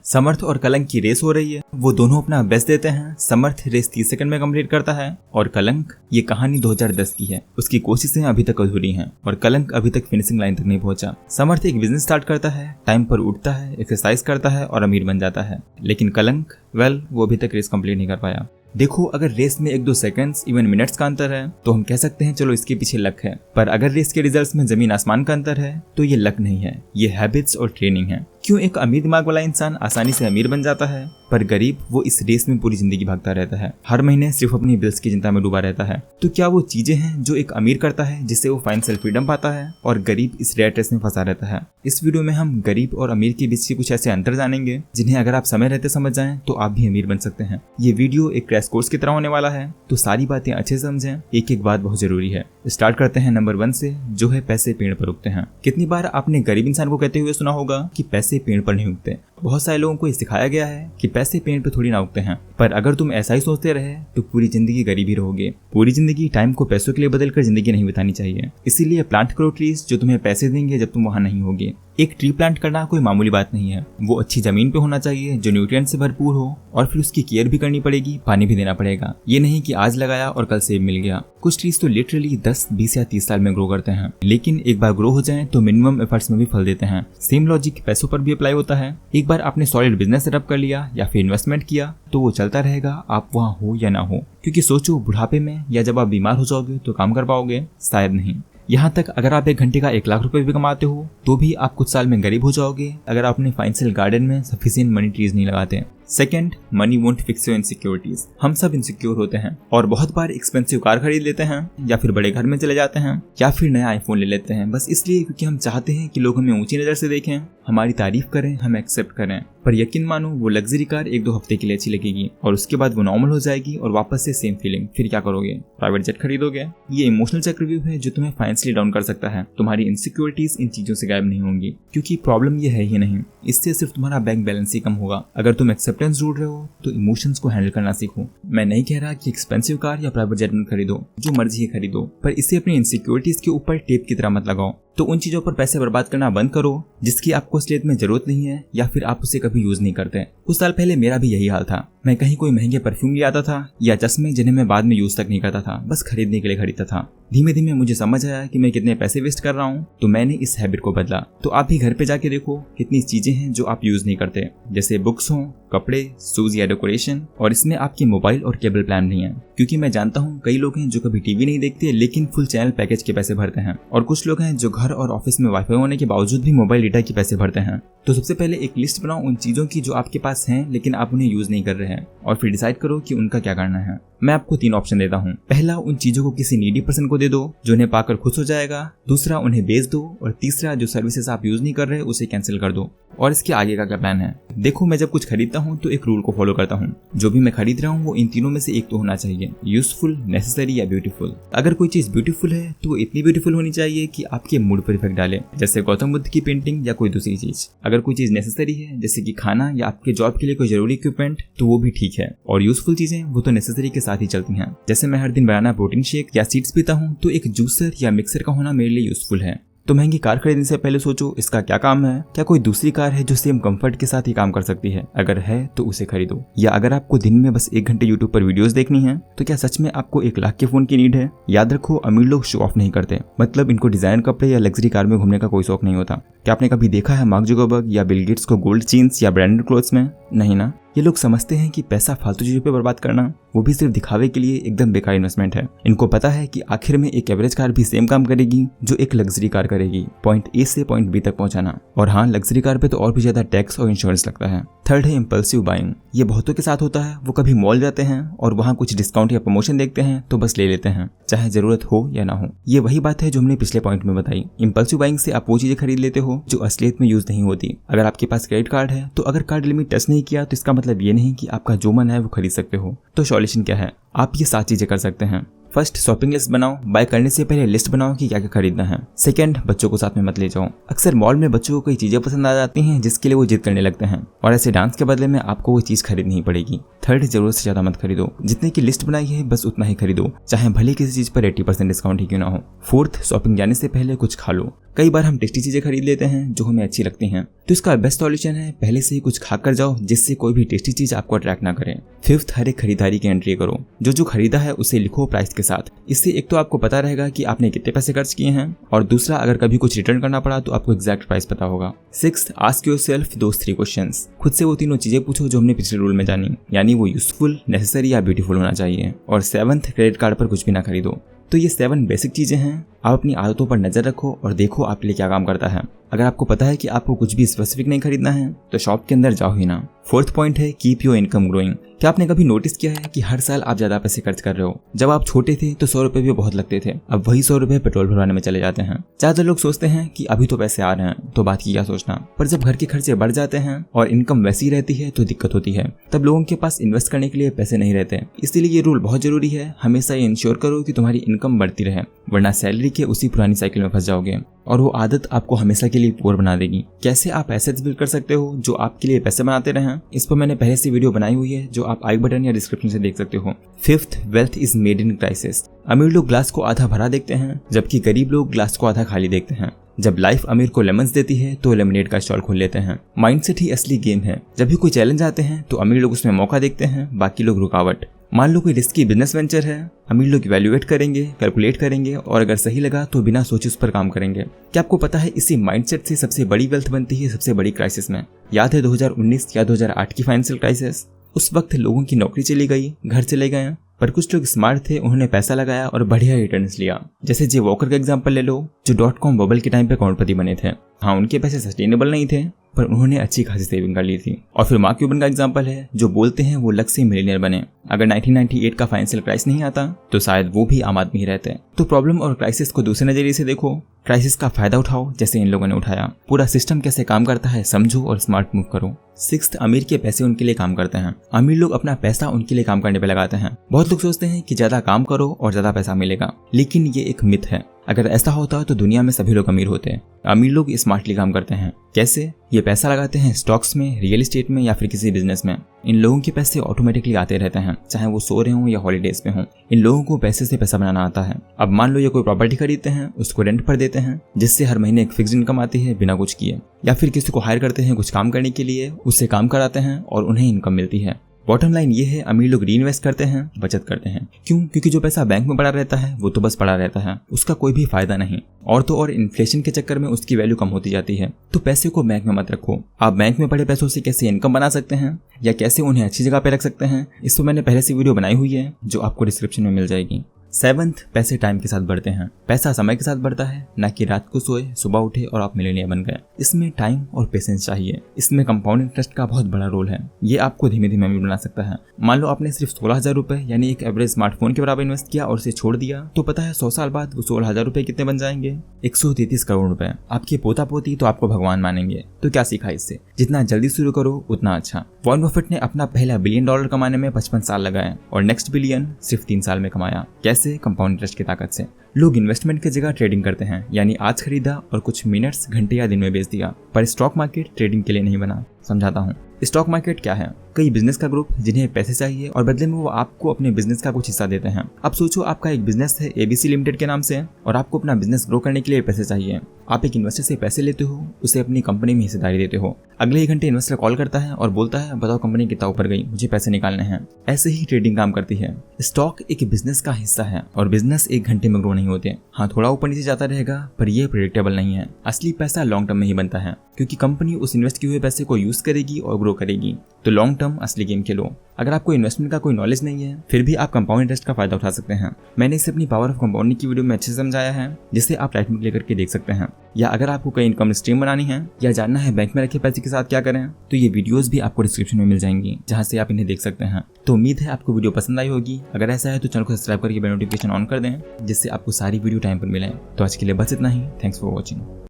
समर्थ और कलंक की रेस हो रही है। वो दोनों अपना बेस्ट देते हैं। समर्थ रेस 30 सेकंड में कंप्लीट करता है और कलंक, ये कहानी 2010 की है। उसकी कोशिशें अभी तक अधूरी हैं और कलंक अभी तक फिनिशिंग लाइन तक नहीं पहुंचा। समर्थ एक बिजनेस स्टार्ट करता है, टाइम पर उठता है, एक्सरसाइज करता है और अमीर बन जाता है। लेकिन कलंक, वो अभी तक रेस कंप्लीट नहीं कर पाया। देखो, अगर रेस में 1-2 सेकंड्स इवन मिनट्स का अंतर है तो हम कह सकते हैं चलो इसके पीछे लक है। पर अगर रेस के रिजल्ट्स में जमीन आसमान का अंतर है तो ये लक नहीं है, ये हैबिट्स और ट्रेनिंग है। क्यों एक अमीर दिमाग वाला इंसान आसानी से अमीर बन जाता है पर गरीब वो इस रेस में पूरी जिंदगी भागता रहता है, हर महीने सिर्फ अपनी बिल्स की चिंता में डूबा रहता है। तो क्या वो चीजें हैं जो एक अमीर करता है जिससे वो फाइनेंशियल फ्रीडम पाता है और गरीब इस रेट रेस में फंसा रहता है? इस वीडियो में हम गरीब और अमीर के बीच के कुछ ऐसे अंतर जानेंगे जिन्हें अगर आप समय रहते समझ जाएं तो आप भी अमीर बन सकते हैं। ये वीडियो एक क्रैश कोर्स की तरह होने वाला है, तो सारी बातें अच्छे से समझें, एक एक बात बहुत जरूरी है। स्टार्ट करते हैं नंबर 1 से, जो है पैसे पेड़ पर उगते हैं। कितनी बार आपने गरीब इंसान को कहते हुए सुना होगा कि पैसे पेड़ पर नहीं उगते। बहुत सारे लोगों को ये सिखाया गया है कि पैसे पेड़ पे थोड़ी ना उगते हैं, पर अगर तुम ऐसा ही सोचते रहे तो पूरी जिंदगी गरीब ही रहोगे। पूरी जिंदगी टाइम को पैसों के लिए बदलकर जिंदगी नहीं बितानी चाहिए। इसीलिए प्लांट करो ट्रीज जो तुम्हें पैसे देंगे जब तुम वहां नहीं होगे। एक ट्री प्लांट करना कोई मामूली बात नहीं है। वो अच्छी जमीन पे होना चाहिए जो न्यूट्रिएंट से भरपूर हो और फिर उसकी केयर भी करनी पड़ेगी, पानी भी देना पड़ेगा। ये नहीं कि आज लगाया और कल सेब मिल गया। कुछ ट्रीज तो लिटरली 10, 20 या 30 साल में ग्रो करते हैं, लेकिन एक बार ग्रो हो जाए तो मिनिमम एफर्ट्स में भी फल देते हैं। सेम लॉजिक पैसों पर भी अप्लाई होता है। एक बार आपने सॉलिड बिजनेस सेटअप कर लिया या फिर इन्वेस्टमेंट किया तो वो चलता रहेगा, आप वहाँ हो या ना हो। क्योंकि सोचो, बुढ़ापे में या जब आप बीमार हो जाओगे तो काम कर पाओगे? शायद नहीं। यहाँ तक अगर आप 1 घंटे का 1 लाख रुपए भी कमाते हो तो भी आप कुछ साल में गरीब हो जाओगे अगर आप अपने फाइनेंशियल गार्डन में सफिशिएंट मनी ट्रीज नहीं लगाते। Second, money won't fix your insecurities. हम सब इनसिक्योर होते हैं और बहुत बार एक्सपेंसिव कार खरीद लेते हैं या फिर बड़े घर में चले जाते हैं या फिर नया आईफोन ले लेते हैं, बस इसलिए क्योंकि हम चाहते हैं कि लोग हमें ऊंची नजर से देखें, हमारी तारीफ करें, हम एक्सेप्ट करें। पर यकीन मानो, वो लग्जरी कार 1-2 हफ्ते के लिए अच्छी लगेगी और उसके बाद वो नॉर्मल हो जाएगी और वापस से सेम फीलिंग। फिर क्या करोगे? प्राइवेट जेट खरीदोगे? ये इमोशनल चक्रव्यूह है जो तुम्हें फाइनेंशियली डाउन कर सकता है। तुम्हारी इनसिक्योरिटीज इन चीजों से गायब नहीं होंगी, क्योंकि प्रॉब्लम ये है ही नहीं, इससे सिर्फ तुम्हारा बैंक बैलेंस ही कम होगा। अगर तुम एक्सेप्टेंस ढूंढ रहे हो तो इमोशंस को हैंडल करना सीखो। मैं नहीं कह रहा कि एक्सपेंसिव कार या प्राइवेट जेट मत खरीदो, जो मर्जी है खरीदो, पर इसे अपनी इनसिक्योरिटीज के ऊपर टेप की तरह मत लगाओ। तो उन चीजों पर पैसे बर्बाद करना बंद करो जिसकी आपको असलियत में जरूरत नहीं है या फिर आप उसे कभी यूज नहीं करते। कुछ साल पहले मेरा भी यही हाल था। मैं कहीं कोई महंगे परफ्यूम ले आता था या चश्मे जिन्हें मैं बाद में यूज तक नहीं करता था, बस खरीदने के लिए खरीदता था। धीमे धीमे मुझे समझ आया कि मैं कितने पैसे वेस्ट कर रहा हूँ, तो मैंने इस हैबिट को बदला। तो आप भी घर पे जाके देखो कितनी चीजें हैं जो आप यूज नहीं करते, जैसे बुक्स हो, कपड़े, शूज या डेकोरेशन, और इसमें आपकी मोबाइल और केबल प्लान नहीं है। क्योंकि मैं जानता हूँ कई लोग हैं जो कभी टीवी नहीं देखते लेकिन फुल चैनल पैकेज के पैसे भरते हैं, और कुछ लोग हैं जो घर और ऑफिस में वाईफाई होने के बावजूद भी मोबाइल डेटा के पैसे भरते हैं। तो सबसे पहले एक लिस्ट बनाओ उन चीजों की जो आपके पास हैं लेकिन आप उन्हें यूज नहीं कर रहे हैं, और फिर डिसाइड करो कि उनका क्या करना है। मैं आपको 3 ऑप्शन देता हूँ। पहला, उन चीजों को किसी नीडी पर्सन को दे दो जो उन्हें पाकर खुश हो जाएगा। दूसरा, उन्हें बेच दो। और तीसरा, जो सर्विसेज आप यूज नहीं कर रहे उसे कैंसिल कर दो। और इसके आगे का क्या प्लान है? देखो, मैं जब कुछ खरीदता हूँ तो एक रूल को फॉलो करता हूँ। जो भी मैं खरीद रहा हूँ वो इन तीनों में से एक तो होना चाहिए, यूजफुल, नेसेसरी या ब्यूटीफुल। अगर कोई चीज ब्यूटीफुल है तो वो इतनी ब्यूटीफुल होनी चाहिए कि आपके मूड पर इफेक्ट डाले, जैसे गौतम बुद्ध की पेंटिंग या कोई दूसरी चीज। अगर कोई चीज नेसेसरी है जैसे कि खाना या आपके जॉब के लिए कोई जरूरी इक्विपमेंट, तो वो भी ठीक है। और यूजफुल चीजें वो तो नेसेसरी के साथ ही चलती हैं। जैसे मैं हर दिन बनाना प्रोटीन शेक या सीड्स पीता हूँ, तो एक जूसर या मिक्सर का होना मेरे लिए यूजफुल है। तो महंगी कार खरीदने से पहले सोचो इसका क्या काम है, क्या कोई दूसरी कार है जो सेम कंफर्ट के साथ ही काम कर सकती है? अगर है तो उसे खरीदो। या अगर आपको दिन में बस 1 घंटे यूट्यूब पर वीडियोस देखनी है, तो क्या सच में आपको 1 लाख के फोन की नीड है? याद रखो, अमीर लोग शो ऑफ नहीं करते, मतलब इनको डिजाइन कपड़े या लग्जरी कार में घूमने का कोई शौक नहीं होता। क्या आपने कभी देखा है मार्क जुकरबर्ग या बिल गेट्स को गोल्ड चेन्स या ब्रांडेड क्लोथ्स में? नहीं ना। ये लोग समझते हैं कि पैसा फालतू चीजों पे बर्बाद करना, वो भी सिर्फ दिखावे के लिए, एकदम बेकार इन्वेस्टमेंट है। इनको पता है कि आखिर में एक एवरेज कार भी सेम काम करेगी जो एक लग्जरी कार करेगी, पॉइंट ए से पॉइंट बी तक पहुंचाना। और हाँ, लग्जरी कार पे तो और भी ज्यादा टैक्स और इंश्योरेंस लगता है। थर्ड है इम्पल्सिव बाइंग। ये बहुतों के साथ होता है। वो कभी मॉल जाते हैं और वहाँ कुछ डिस्काउंट या प्रमोशन देखते हैं तो बस ले लेते हैं, चाहे जरूरत हो या ना हो। ये वही बात है जो हमने पिछले पॉइंट में बताई। इम्पल्सिव बाइंग से आप वो चीजें खरीद लेते हो जो असलियत में यूज नहीं होती। अगर आपके पास क्रेडिट कार्ड है तो अगर कार्ड लिमिट टच नहीं किया तो इसका मतलब ये नहीं कि आपका जो मन है वो खरीद सकते हो। तो सॉल्यूशन क्या है? आप ये 7 चीजें कर सकते हैं। फर्स्ट, शॉपिंग लिस्ट बनाओ। बाय करने से पहले लिस्ट बनाओ कि क्या क्या खरीदना है। सेकंड, बच्चों को साथ में मत ले जाओ। अक्सर मॉल में बच्चों को कई चीजें पसंद आ जाती हैं जिसके लिए वो जिद करने लगते हैं, और ऐसे डांस के बदले में आपको वो चीज खरीदनी ही पड़ेगी। थर्ड, जरूरत से ज्यादा मत खरीदो। जितने की लिस्ट बनाई है बस उतना ही खरीदो, चाहे भले किसी चीज पर 80% डिस्काउंट ही क्यों ना हो। फोर्थ, शॉपिंग जाने से पहले कुछ खा लो। कई बार हम टेस्टी चीजें खरीद लेते हैं जो हमें अच्छी लगती हैं, तो इसका बेस्ट सॉल्यूशन है पहले से ही कुछ खा कर जाओ जिससे कोई भी टेस्टी चीज आपको अट्रैक्ट ना करे। फिफ्थ, हर एक खरीदारी की एंट्री करो। जो खरीदा है उसे लिखो प्राइस के साथ। इससे एक तो आपको पता रहेगा कि आपने कितने पैसे खर्च किए हैं, और दूसरा अगर कभी कुछ रिटर्न करना पड़ा तो आपको एग्जैक्ट प्राइस पता होगा। सिक्स्थ, आस्क योरसेल्फ दोस 3 क्वेश्चंस। खुद से वो तीनों चीजें पूछो जो हमने पिछले रूल में जानी, यानी वो यूजफुल, नेसेसरी या ब्यूटीफुल होना चाहिए। और सेवंथ, क्रेडिट कार्ड पर कुछ भी ना खरीदो। तो ये 7 बेसिक चीजें हैं। आप अपनी आदतों पर नजर रखो और देखो आपके लिए क्या काम करता है। अगर आपको पता है कि आपको कुछ भी स्पेसिफिक नहीं खरीदना है तो शॉप के अंदर जाओ ही ना। फोर्थ पॉइंट है कीप योर इनकम ग्रोइंग। क्या आपने कभी नोटिस किया है कि हर साल आप ज्यादा पैसे खर्च कर रहे हो? जब आप छोटे थे तो 100 रुपए भी बहुत लगते थे, अब वही 100 रुपए पेट्रोल भरवाने में चले जाते हैं। ज्यादा लोग सोचते हैं कि अभी तो पैसे आ रहे हैं तो बात की क्या सोचना, पर जब घर के खर्चे बढ़ जाते हैं और इनकम वैसी रहती है तो दिक्कत होती है। तब लोगों के पास इन्वेस्ट करने के लिए पैसे नहीं रहते। इसलिए ये रूल बहुत जरूरी है, हमेशा ये इंश्योर करो कि तुम्हारी इनकम बढ़ती रहे, वरना सैलरी के उसी पुरानी साइकिल में फंस जाओगे और वो आदत आपको हमेशा के लिए पुअर बना देगी। कैसे आप एसेट्स बिल्ड कर सकते हो जो आपके लिए पैसे बनाते रहें, इस पर मैंने पहले से वीडियो बनाई हुई है जो आप आई बटन या डिस्क्रिप्शन से देख सकते हो। Fifth, wealth is made in crisis. अमीर लोग ग्लास को आधा भरा देखते हैं जबकि गरीब लोग ग्लास को आधा खाली देखते हैं। जब लाइफ अमीर को लेमन्स देती है तो लेमनेड का स्टॉल खोल लेते हैं। माइंडसेट ही असली गेम है। जब भी कोई चैलेंज आते हैं तो अमीर लोग उसमें मौका देखते हैं, बाकी लोग रुकावट। मान लो कोई रिस्की बिजनेस वेंचर है, अमीर लोग इवैल्यूएट करेंगे, कैलकुलेट करेंगे और अगर सही लगा तो बिना सोचे उस पर काम करेंगे। क्या आपको पता है इसी माइंडसेट से सबसे बड़ी वेल्थ बनती है सबसे बड़ी क्राइसिस में। याद है 2019 या 2008 की फाइनेंशियल क्राइसिस? उस वक्त लोगों की नौकरी चली गई, घर चले गए, पर कुछ लोग स्मार्ट थे, उन्होंने पैसा लगाया और बढ़िया रिटर्न्स लिया। जैसे जे वॉकर का एग्जांपल ले लो, जो .com बबल के टाइम पे करोड़पति बने थे। हाँ, उनके पैसे सस्टेनेबल नहीं थे पर उन्होंने अच्छी खासी सेविंग कर ली थी। और फिर मार्क क्यूबन का एग्जांपल है, जो बोलते हैं वो लक से मिलियनियर बने। अगर 1998 का फाइनेंशियल क्राइसिस नहीं आता तो शायद वो भी आम आदमी ही रहते। तो प्रॉब्लम और क्राइसिस को दूसरे नजरिए से देखो, क्राइसिस का फायदा उठाओ जैसे इन लोगों ने उठाया। पूरा सिस्टम कैसे काम करता है समझो और स्मार्ट मूव करो। सिक्स्थ, अमीर के पैसे उनके लिए काम करते हैं। अमीर लोग अपना पैसा उनके लिए काम करने पे लगाते हैं। बहुत लोग सोचते हैं कि ज्यादा काम करो और ज्यादा पैसा मिलेगा, लेकिन ये एक मिथ है। अगर ऐसा होता तो दुनिया में सभी लोग अमीर होते। अमीर लोग स्मार्टली काम करते हैं। कैसे? ये पैसा लगाते हैं स्टॉक्स में, रियल एस्टेट में या फिर किसी बिजनेस में। इन लोगों के पैसे ऑटोमेटिकली आते रहते हैं, चाहे वो सो रहे हों या हॉलीडेज पे हों। इन लोगों को पैसे से पैसा बनाना आता है। अब मान लो ये कोई प्रॉपर्टी खरीदते हैं, उसको रेंट पर देते हैं जिससे हर महीने एक फिक्स इनकम आती है बिना कुछ किए, या फिर किसी को हायर करते हैं कुछ काम करने के लिए, उससे काम कराते हैं और उन्हें इनकम मिलती है। बॉटम लाइन ये है, अमीर लोग रीइन्वेस्ट करते हैं, बचत करते हैं। क्यों? क्योंकि जो पैसा बैंक में पड़ा रहता है वो तो बस पड़ा रहता है, उसका कोई भी फायदा नहीं। और तो और इन्फ्लेशन के चक्कर में उसकी वैल्यू कम होती जाती है। तो पैसे को बैंक में मत रखो। आप बैंक में पड़े पैसों से कैसे इनकम बना सकते हैं या कैसे उन्हें अच्छी जगह पे रख सकते हैं, इस पर मैंने पहले से वीडियो बनाई हुई है जो आपको डिस्क्रिप्शन में मिल जाएगी। सेवंथ, पैसे टाइम के साथ बढ़ते हैं। पैसा समय के साथ बढ़ता है, ना कि रात को सोए सुबह उठे और आप मिलियनियर बन गए। इसमें टाइम और पेशेंस चाहिए। इसमें कंपाउंड इंटरेस्ट का बहुत बड़ा रोल है। ये आपको धीमे धीमे अमीर बना सकता है। मान लो आपने सिर्फ 16,000 रुपए यानी एक एवरेज स्मार्टफोन के बराबर इन्वेस्ट किया और उसे छोड़ दिया, तो पता है 100 साल बाद वो 16,000 रुपए कितने बन जाएंगे? 133 करोड़ रुपए। आपके पोता पोती तो आपको भगवान मानेंगे। तो क्या सीखा इससे? जितना जल्दी शुरू करो उतना अच्छा। वॉरेन बफेट ने अपना पहला $1 बिलियन कमाने में 55 साल लगाए और नेक्स्ट बिलियन सिर्फ 3 साल में कमाया। कैसे? कंपाउंड इंटरेस्ट की ताकत से। लोग इन्वेस्टमेंट की जगह ट्रेडिंग करते हैं, यानी आज खरीदा और कुछ मिनट्स, घंटे या दिन में बेच दिया। पर स्टॉक मार्केट ट्रेडिंग के लिए नहीं बना। समझाता हूँ। स्टॉक मार्केट क्या है? कई बिजनेस का ग्रुप जिन्हें पैसे चाहिए और बदले में वो आपको अपने बिजनेस का कुछ हिस्सा देते हैं। अब सोचो आपका एक बिजनेस है ABC लिमिटेड के नाम से और आपको अपना बिजनेस ग्रो करने के लिए पैसे चाहिए। आप एक इन्वेस्टर से पैसे लेते हो, उसे अपनी कंपनी में हिस्सेदारी देते हो। अगले ही घंटे इन्वेस्टर कॉल करता है और बोलता है बताओ कंपनी कितना ऊपर गई, मुझे पैसे निकालने हैं। ऐसे ही ट्रेडिंग काम करती है। स्टॉक एक बिजनेस का हिस्सा है और बिजनेस एक घंटे में ग्रो नहीं होते। हाँ, थोड़ा ऊपर नीचे जाता रहेगा पर यह प्रेडिक्टेबल नहीं है। असली पैसा लॉन्ग टर्म में ही बनता है, क्योंकि कंपनी उस इन्वेस्ट किए हुए पैसे को यूज करेगी और ग्रो करेगी। तो लॉन्ग टर्म असली गेम खेलो। अगर आपको इन्वेस्टमेंट का कोई नॉलेज नहीं है फिर भी आप कंपाउंड इंटरेस्ट का फायदा उठा सकते हैं। मैंने इसे अपनी पावर ऑफ कंपाउंडिंग की वीडियो में अच्छे से समझाया है, जिसे आप राइट में क्लिक करके देख सकते हैं। या अगर आपको कई इनकम स्ट्रीम बनानी है या जानना है बैंक में रखे पैसे के साथ क्या करें, तो ये वीडियोस भी आपको डिस्क्रिप्शन में मिल जाएंगी, जहां से आप इन्हें देख सकते हैं। तो उम्मीद है आपको वीडियो पसंद आई होगी। अगर ऐसा है तो चैनल को सब्सक्राइब करके बेल नोटिफिकेशन ऑन कर दें, जिससे आपको सारी वीडियो टाइम पर मिले। तो आज के लिए बस इतना ही। Thanks for watching.